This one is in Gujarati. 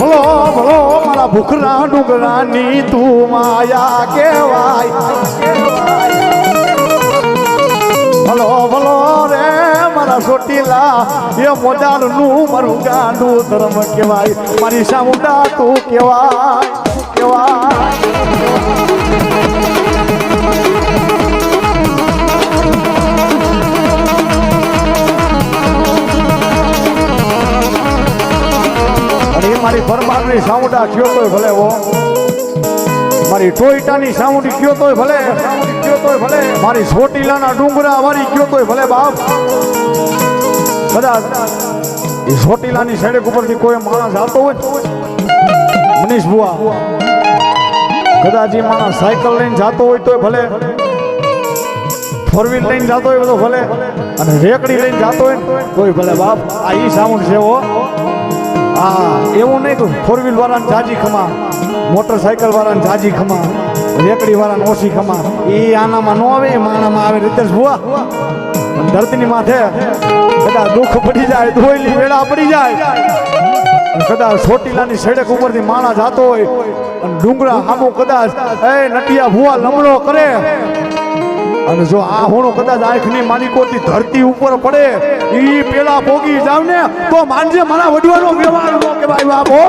ભલો ભલો મારા ભૂખના ડુંગરાની તું માયા કહેવાય ભલો ભલો રે મારા સોટીલા એ મોજારનું મારું ગાંડું ધર્મ કહેવાય મારી સામુંડા તું કહેવાય કહેવાય મારી ફરમાનની સાઉન્ડા કયો તોય ભલે હો મારી ટોયટાની સાઉન્ડ કયો તોય ભલે મારી સોટીલાના ડુંગરા વાળી કયો તોય ભલે બાપ કદાચ એ સોટીલાની સડક ઉપરથી કોઈ માણસ આવતો હોય મનીષ બુઆ કદાચ એ માણસ સાયકલ લઈને જતો હોય તોય ભલે ફોર વ્હીલ લઈને જતો હોય તો ભલે અને રેકડી લઈને જતો હોય તોય ભલે બાપ આ ઈ સાઉન્ડ છે હો હા એવું નહીં તો ફોર વ્હીલ વાળાને જાજી ખમા મોટરસાયકલ વાળાને જાજી ખમા રેકડી વાળાને ઓછી ખમા એ આનામાં ન આવે માણામાં આવે રીતે ભુવા ધરતીની માથે કદાચ દુઃખ પડી જાય ધોઈલી વેળા પડી જાય કદાચ ચોટીલાની સડક ઉપરથી માણા જાતો હોય અને ડુંગરા હામું કદાચ એ નટિયા ભુવા લમણો કરે અને જો આ હોણો કદાચ આંખની માલિકોથી ધરતી ઉપર પડે ઈ પેલા ભોગી જાવ ને તો માનજે મારા વડવાનો વ્યવહાર નો કે ભાઈ બાપો